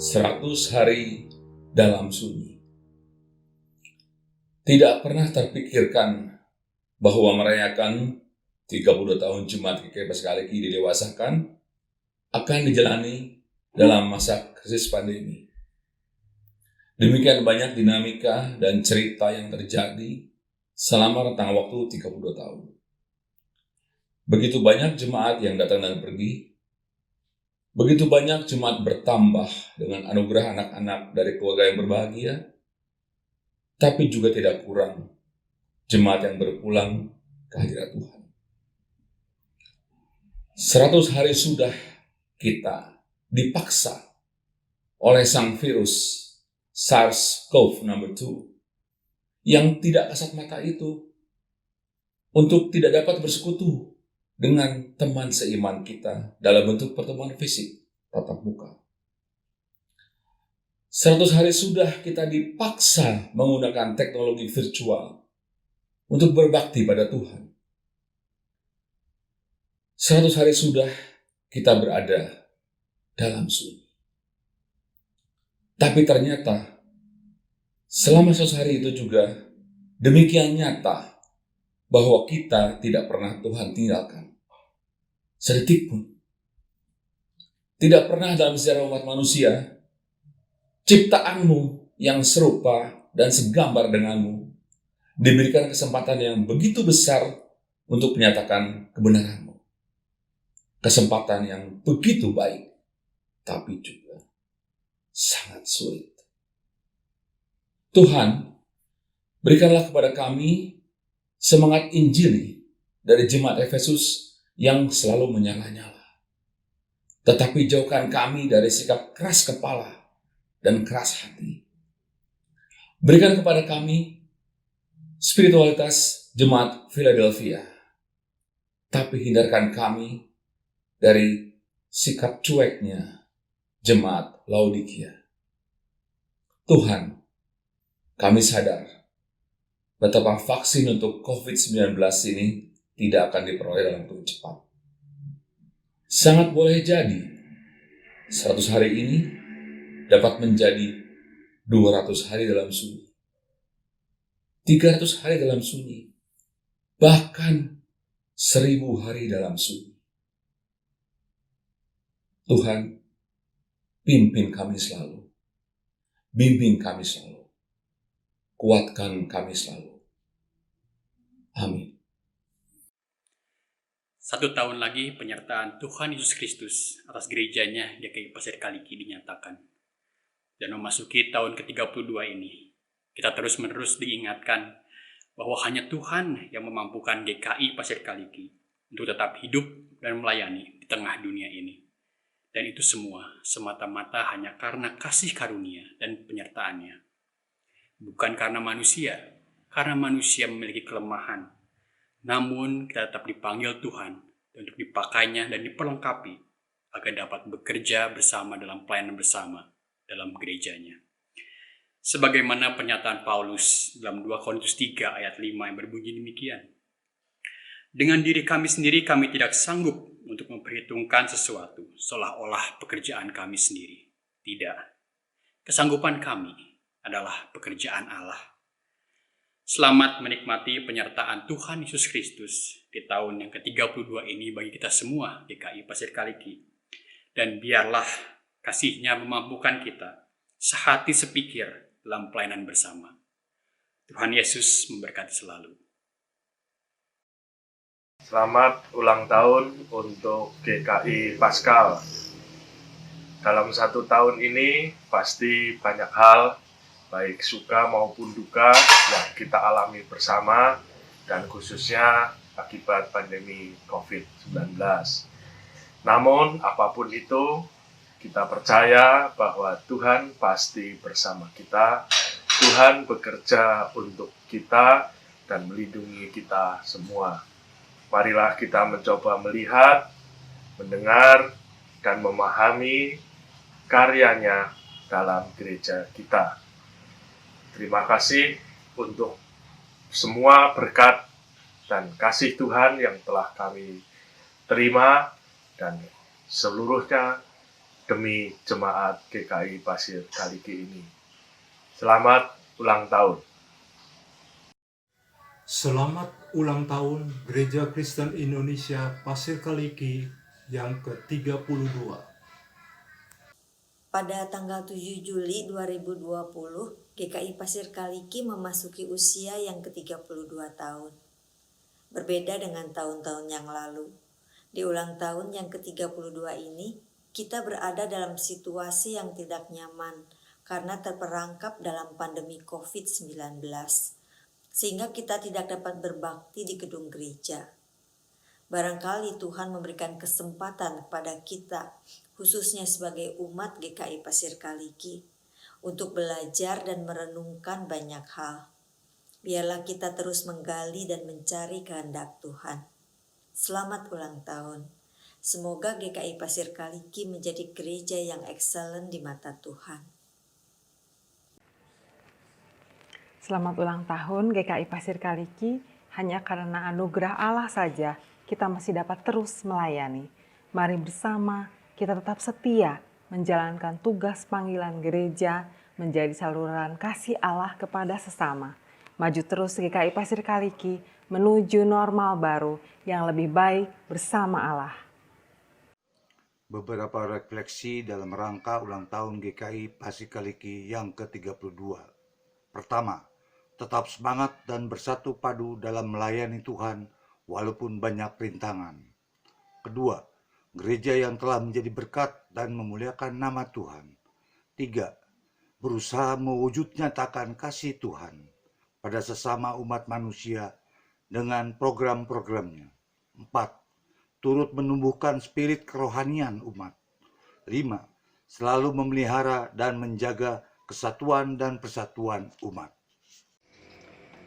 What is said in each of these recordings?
100 hari dalam sunyi. Tidak pernah terpikirkan bahwa merayakan 32 tahun Jemaat GKI Paskaliki didewasakan akan dijalani dalam masa krisis pandemi. Demikian banyak dinamika dan cerita yang terjadi selama rentang waktu 32 tahun. Begitu banyak jemaat yang datang dan pergi. Begitu banyak jemaat bertambah dengan anugerah anak-anak dari keluarga yang berbahagia, tapi juga tidak kurang jemaat yang berpulang ke hadirat Tuhan. 100 hari sudah kita dipaksa oleh sang virus SARS-CoV-2 yang tidak kasat mata itu untuk tidak dapat bersekutu dengan teman seiman kita dalam bentuk pertemuan fisik tatap muka. 100 hari sudah kita dipaksa menggunakan teknologi virtual untuk berbakti pada Tuhan. 100 hari sudah kita berada dalam sunyi. Tapi ternyata selama 100 hari itu juga demikian nyata bahwa kita tidak pernah Tuhan tinggalkan sedetik pun. Tidak pernah dalam sejarah umat manusia ciptaanmu yang serupa dan segambar denganmu diberikan kesempatan yang begitu besar untuk menyatakan kebenaranmu. Kesempatan yang begitu baik, tapi juga sangat sulit. Tuhan, berikanlah kepada kami semangat Injili dari jemaat Efesus yang selalu menyala-nyala. Tetapi jauhkan kami dari sikap keras kepala dan keras hati. Berikan kepada kami spiritualitas jemaat Philadelphia, tapi hindarkan kami dari sikap cueknya jemaat Laodikia. Tuhan, kami sadar betapa vaksin untuk COVID-19 ini tidak akan diperoleh dalam waktu cepat. Sangat boleh jadi 100 hari ini dapat menjadi 200 hari dalam sunyi, 300 hari dalam sunyi, bahkan 1000 hari dalam sunyi. Tuhan, pimpin kami selalu, bimbing kami selalu, kuatkan kami selalu. Amin. 1 tahun lagi penyertaan Tuhan Yesus Kristus atas gerejanya GKI Pasir Kaliki dinyatakan. Dan memasuki tahun ke-32 ini, kita terus-menerus diingatkan bahwa hanya Tuhan yang memampukan GKI Pasir Kaliki untuk tetap hidup dan melayani di tengah dunia ini. Dan itu semua semata-mata hanya karena kasih karunia dan penyertaannya. Bukan karena manusia memiliki kelemahan. Namun kita tetap dipanggil Tuhan untuk dipakainya dan diperlengkapi agar dapat bekerja bersama dalam pelayanan bersama dalam gerejanya. Sebagaimana pernyataan Paulus dalam 2 Korintus 3 ayat 5 yang berbunyi demikian. Dengan diri kami sendiri kami tidak sanggup untuk memperhitungkan sesuatu seolah-olah pekerjaan kami sendiri. Tidak. Kesanggupan kami adalah pekerjaan Allah. Selamat menikmati penyertaan Tuhan Yesus Kristus di tahun yang ke-32 ini bagi kita semua GKI Pasir Kaliki. Dan biarlah kasih-Nya memampukan kita sehati sepikir dalam pelayanan bersama. Tuhan Yesus memberkati selalu. Selamat ulang tahun untuk GKI Paskal. Dalam 1 tahun ini pasti banyak hal baik suka maupun duka yang kita alami bersama dan khususnya akibat pandemi COVID-19. Namun apapun itu, kita percaya bahwa Tuhan pasti bersama kita. Tuhan bekerja untuk kita dan melindungi kita semua. Marilah kita mencoba melihat, mendengar, dan memahami karya-Nya dalam gereja kita. Terima kasih untuk semua berkat dan kasih Tuhan yang telah kami terima dan seluruhnya demi jemaat GKI Pasir Kaliki ini. Selamat ulang tahun. Selamat ulang tahun Gereja Kristen Indonesia Pasir Kaliki yang ke-32. Pada tanggal 7 Juli 2020, GKI Pasir Kaliki memasuki usia yang ke-32 tahun. Berbeda dengan tahun-tahun yang lalu, di ulang tahun yang ke-32 ini, kita berada dalam situasi yang tidak nyaman karena terperangkap dalam pandemi COVID-19, sehingga kita tidak dapat berbakti di gedung gereja. Barangkali Tuhan memberikan kesempatan kepada kita, khususnya sebagai umat GKI Pasir Kaliki, untuk belajar dan merenungkan banyak hal. Biarlah kita terus menggali dan mencari kehendak Tuhan. Selamat ulang tahun. Semoga GKI Pasir Kaliki menjadi gereja yang excellent di mata Tuhan. Selamat ulang tahun GKI Pasir Kaliki. Hanya karena anugerah Allah saja kita masih dapat terus melayani. Mari bersama kita tetap setia menjalankan tugas panggilan gereja menjadi saluran kasih Allah kepada sesama. Maju terus GKI Pasir Kaliki menuju normal baru yang lebih baik bersama Allah. Beberapa refleksi dalam rangka ulang tahun GKI Pasir Kaliki yang ke-32. Pertama, tetap semangat dan bersatu padu dalam melayani Tuhan walaupun banyak rintangan. Kedua, gereja yang telah menjadi berkat dan memuliakan nama Tuhan. Tiga, berusaha mewujud nyatakan kasih Tuhan pada sesama umat manusia dengan program-programnya. 4. Turut menumbuhkan spirit kerohanian umat. 5. Selalu memelihara dan menjaga kesatuan dan persatuan umat.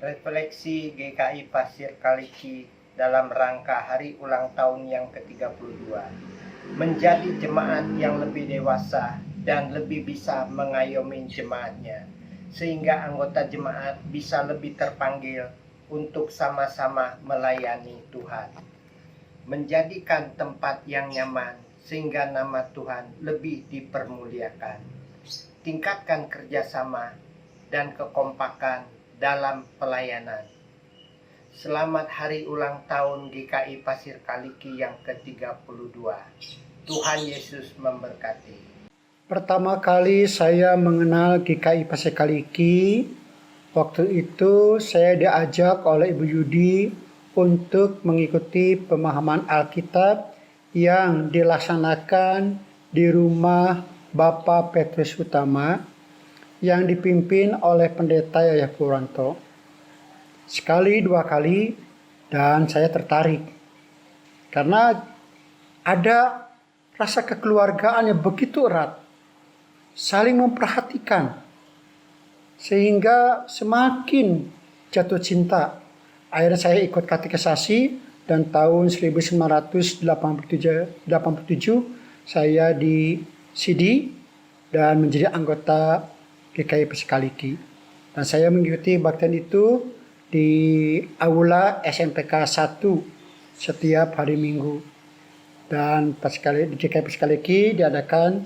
Refleksi GKI Pasir Kaliki dalam rangka hari ulang tahun yang ke-32. Menjadi jemaat yang lebih dewasa dan lebih bisa mengayomi jemaatnya, sehingga anggota jemaat bisa lebih terpanggil untuk sama-sama melayani Tuhan. Menjadikan tempat yang nyaman sehingga nama Tuhan lebih dipermuliakan. Tingkatkan kerjasama dan kekompakan dalam pelayanan. Selamat hari ulang tahun GKI Pasir Kaliki yang ke-32. Tuhan Yesus memberkati. Pertama kali saya mengenal GKI Pasir Kaliki, waktu itu saya diajak oleh Ibu Yudi untuk mengikuti pemahaman Alkitab yang dilaksanakan di rumah Bapak Petrus Utama yang dipimpin oleh Pendeta Yaya Puranto. Sekali dua kali dan saya tertarik karena ada rasa kekeluargaan yang begitu erat, saling memperhatikan, sehingga semakin jatuh cinta. Akhirnya saya ikut katekisasi dan tahun 1987 saya di CD dan menjadi anggota GKI Pasir Kaliki. Dan saya mengikuti baktian itu di aula SMPK 1 setiap hari Minggu. Dan di GKI Pasir Kaliki diadakan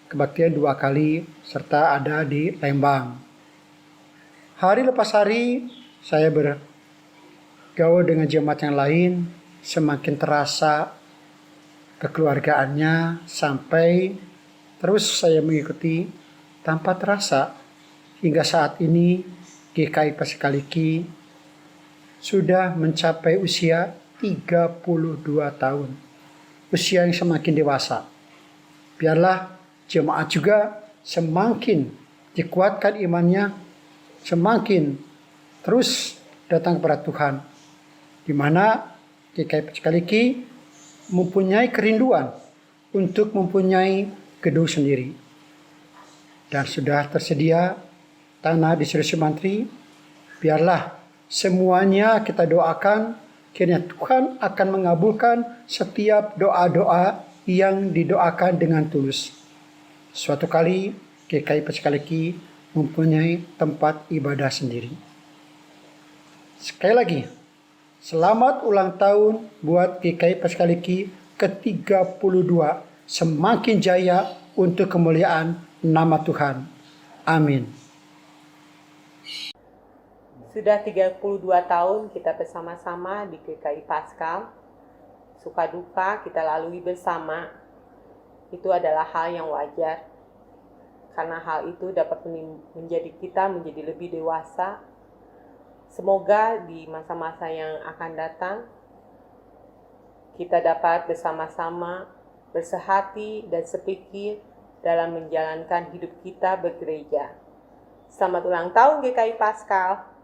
kebaktian 2 kali serta ada di Lembang. Hari lepas hari saya bergaul dengan jemaat yang lain, semakin terasa kekeluargaannya sampai terus saya mengikuti tanpa terasa hingga saat ini GKI Pasir Kaliki sudah mencapai usia 32 tahun. Usia yang semakin dewasa. Biarlah jemaat juga semakin dikuatkan imannya, semakin terus datang kepada Tuhan, di mana GKI Pasir Kaliki mempunyai kerinduan untuk mempunyai gedung sendiri. Dan sudah tersedia tanah di Sri Sumantri. Biarlah semuanya kita doakan, kiranya Tuhan akan mengabulkan setiap doa-doa yang didoakan dengan tulus. Suatu kali GKI Pasir Kaliki mempunyai tempat ibadah sendiri. Sekali lagi, selamat ulang tahun buat GKI Pasir Kaliki ke-32. Semakin jaya untuk kemuliaan nama Tuhan. Amin. Sudah 32 tahun kita bersama-sama di GKI Paskal. Suka duka kita lalui bersama. Itu adalah hal yang wajar. Karena hal itu dapat menjadi kita menjadi lebih dewasa. Semoga di masa-masa yang akan datang kita dapat bersama-sama bersehati dan sepikir dalam menjalankan hidup kita bergereja. Selamat ulang tahun GKI Paskal.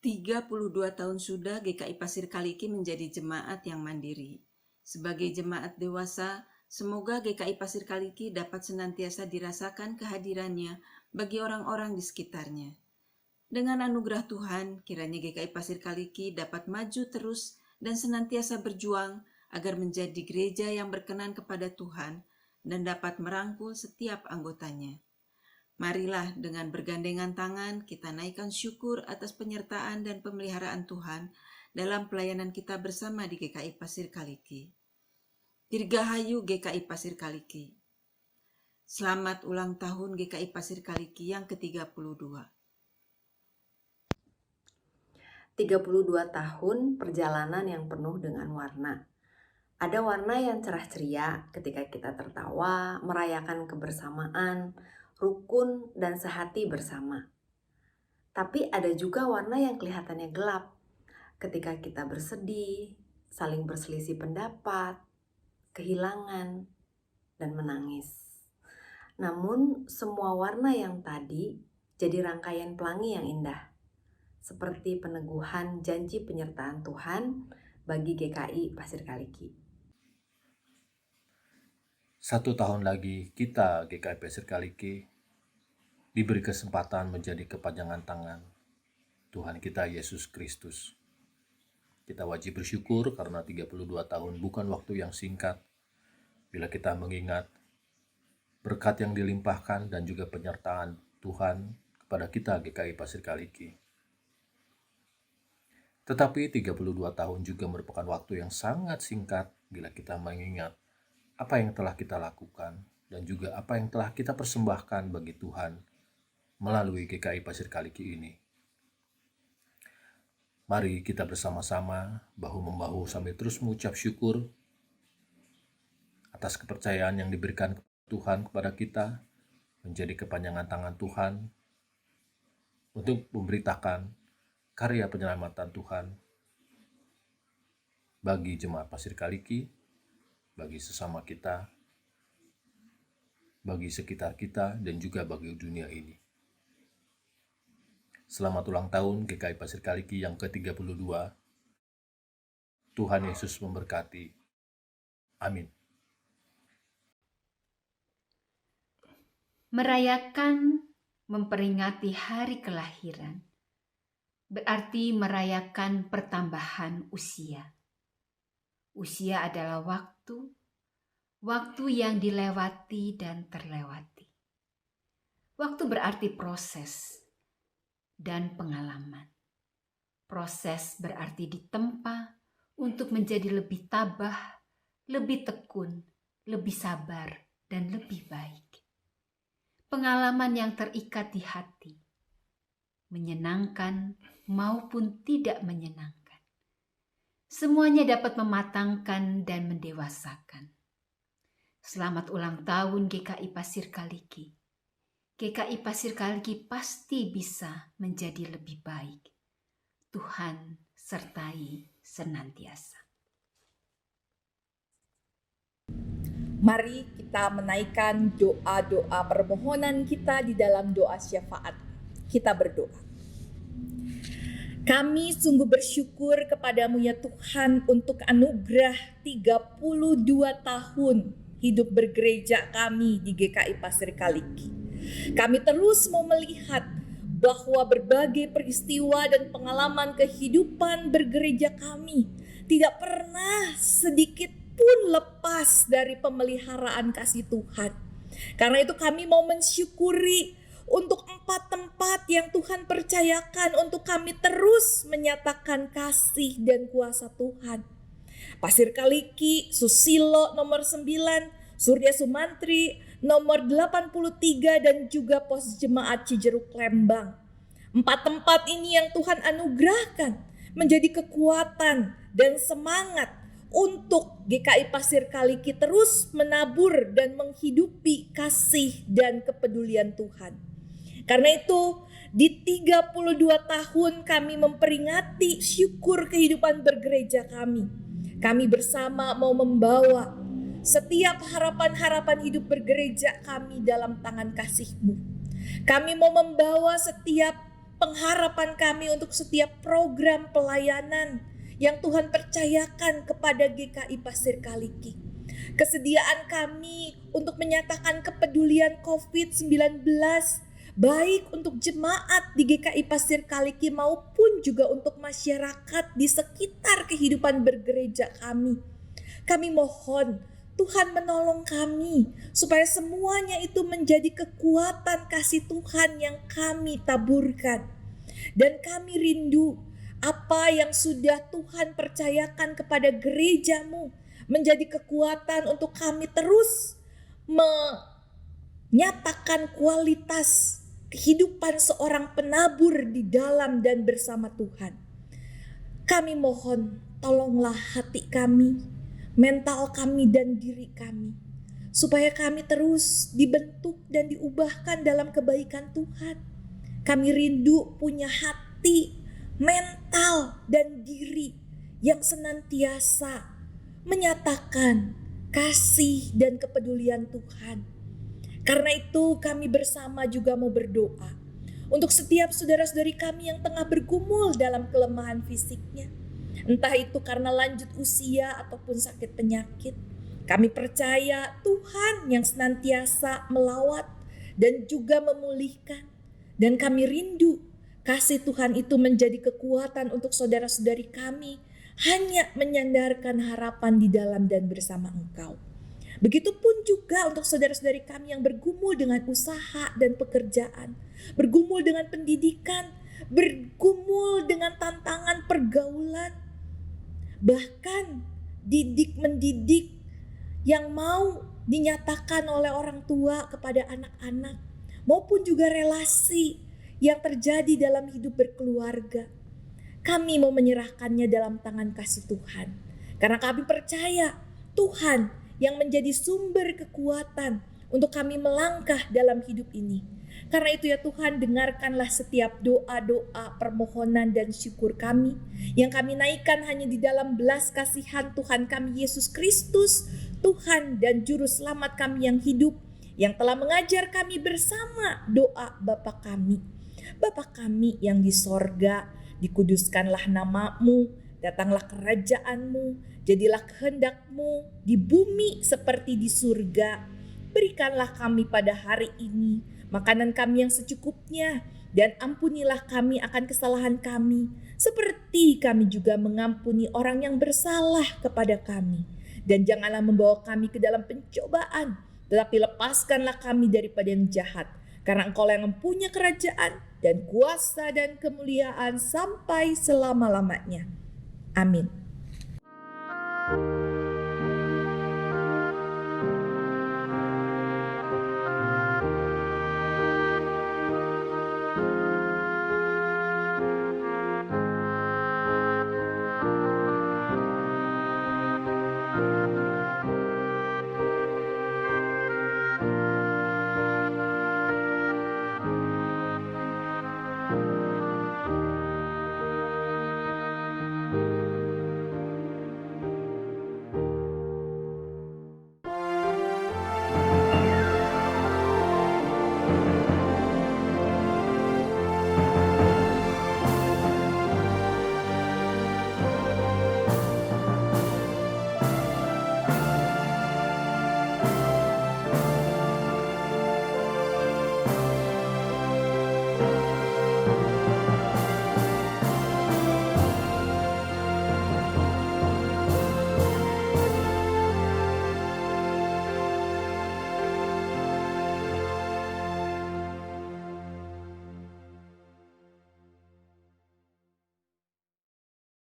32 tahun sudah GKI Pasir Kaliki menjadi jemaat yang mandiri. Sebagai jemaat dewasa, semoga GKI Pasir Kaliki dapat senantiasa dirasakan kehadirannya bagi orang-orang di sekitarnya. Dengan anugerah Tuhan, kiranya GKI Pasir Kaliki dapat maju terus dan senantiasa berjuang agar menjadi gereja yang berkenan kepada Tuhan dan dapat merangkul setiap anggotanya. Marilah dengan bergandengan tangan kita naikkan syukur atas penyertaan dan pemeliharaan Tuhan dalam pelayanan kita bersama di GKI Pasir Kaliki. Dirgahayu GKI Pasir Kaliki. Selamat ulang tahun GKI Pasir Kaliki yang ke-32. 32 tahun perjalanan yang penuh dengan warna. Ada warna yang cerah ceria ketika kita tertawa, merayakan kebersamaan, rukun, dan sehati bersama. Tapi ada juga warna yang kelihatannya gelap ketika kita bersedih, saling berselisih pendapat, kehilangan, dan menangis. Namun semua warna yang tadi jadi rangkaian pelangi yang indah, seperti peneguhan janji penyertaan Tuhan bagi GKI Pasir Kaliki. 1 tahun lagi kita GKI Pasir Kaliki diberi kesempatan menjadi kepanjangan tangan Tuhan kita Yesus Kristus. Kita wajib bersyukur karena 32 tahun bukan waktu yang singkat bila kita mengingat berkat yang dilimpahkan dan juga penyertaan Tuhan kepada kita GKI Pasir Kaliki. Tetapi 32 tahun juga merupakan waktu yang sangat singkat bila kita mengingat apa yang telah kita lakukan dan juga apa yang telah kita persembahkan bagi Tuhan melalui GKI Pasir Kaliki ini. Mari kita bersama-sama bahu-membahu sambil terus mengucap syukur atas kepercayaan yang diberikan Tuhan kepada kita menjadi kepanjangan tangan Tuhan untuk memberitakan karya penyelamatan Tuhan bagi jemaat Pasir Kaliki, bagi sesama kita, bagi sekitar kita, dan juga bagi dunia ini. Selamat ulang tahun GKI Pasir Kaliki yang ke-32. Tuhan Yesus memberkati. Amin. Merayakan, memperingati hari kelahiran, berarti merayakan pertambahan usia. Usia adalah waktu yang dilewati dan terlewati. Waktu berarti proses dan pengalaman. Proses berarti ditempa untuk menjadi lebih tabah, lebih tekun, lebih sabar, dan lebih baik. Pengalaman yang terikat di hati, menyenangkan maupun tidak menyenangkan. Semuanya dapat mematangkan dan mendewasakan. Selamat ulang tahun GKI Pasir Kaliki. GKI Pasir Kaliki pasti bisa menjadi lebih baik. Tuhan sertai senantiasa. Mari kita menaikkan doa-doa permohonan kita di dalam doa syafaat. Kita berdoa. Kami sungguh bersyukur kepadamu ya Tuhan untuk anugerah 32 tahun hidup bergereja kami di GKI Pasir Kaliki. Kami terus mau melihat bahwa berbagai peristiwa dan pengalaman kehidupan bergereja kami tidak pernah sedikit pun lepas dari pemeliharaan kasih Tuhan. Karena itu kami mau mensyukuri untuk 4 tempat yang Tuhan percayakan untuk kami terus menyatakan kasih dan kuasa Tuhan. Pasir Kaliki, Susilo nomor 9, Surya Sumantri, nomor 83, dan juga pos jemaat Cijeruk Lembang. 4 tempat ini yang Tuhan anugerahkan menjadi kekuatan dan semangat untuk GKI Pasir Kaliki terus menabur dan menghidupi kasih dan kepedulian Tuhan. Karena itu, di 32 tahun kami memperingati syukur kehidupan bergereja kami. Kami bersama mau membawa setiap harapan-harapan hidup bergereja kami dalam tangan kasih-Mu. Kami mau membawa setiap pengharapan kami untuk setiap program pelayanan yang Tuhan percayakan kepada GKI Pasir Kaliki. Kesediaan kami untuk menyatakan kepedulian COVID-19, baik untuk jemaat di GKI Pasir Kaliki maupun juga untuk masyarakat di sekitar kehidupan bergereja kami. Kami mohon Tuhan menolong kami supaya semuanya itu menjadi kekuatan kasih Tuhan yang kami taburkan. Dan kami rindu apa yang sudah Tuhan percayakan kepada gereja-Mu menjadi kekuatan untuk kami terus menyatakan kualitas kehidupan seorang penabur di dalam dan bersama Tuhan. Kami mohon tolonglah hati kami, mental kami dan diri kami, supaya kami terus dibentuk dan diubahkan dalam kebaikan Tuhan. Kami rindu punya hati, mental dan diri yang senantiasa menyatakan kasih dan kepedulian Tuhan. Karena itu kami bersama juga mau berdoa untuk setiap saudara-saudari kami yang tengah bergumul dalam kelemahan fisiknya. Entah itu karena lanjut usia ataupun sakit penyakit. Kami percaya Tuhan yang senantiasa melawat dan juga memulihkan. Dan kami rindu kasih Tuhan itu menjadi kekuatan untuk saudara-saudari kami hanya menyandarkan harapan di dalam dan bersama Engkau. Begitupun juga untuk saudara-saudari kami yang bergumul dengan usaha dan pekerjaan, bergumul dengan pendidikan, bergumul dengan tantangan pergaulan, bahkan mendidik yang mau dinyatakan oleh orang tua kepada anak-anak, maupun juga relasi yang terjadi dalam hidup berkeluarga. Kami mau menyerahkannya dalam tangan kasih Tuhan. Karena kami percaya Tuhan yang menjadi sumber kekuatan untuk kami melangkah dalam hidup ini. Karena itu ya Tuhan, dengarkanlah setiap doa-doa, permohonan dan syukur kami yang kami naikkan hanya di dalam belas kasihan Tuhan kami Yesus Kristus, Tuhan dan Juru Selamat kami yang hidup, yang telah mengajar kami bersama doa Bapa kami. Bapa kami yang di sorga, dikuduskanlah nama-Mu, datanglah kerajaan-Mu, jadilah kehendak-Mu di bumi seperti di surga. Berikanlah kami pada hari ini makanan kami yang secukupnya, dan ampunilah kami akan kesalahan kami, seperti kami juga mengampuni orang yang bersalah kepada kami. Dan janganlah membawa kami ke dalam pencobaan, tetapi lepaskanlah kami daripada yang jahat. Karena Engkau yang mempunyai kerajaan dan kuasa dan kemuliaan sampai selama-lamanya. Amin.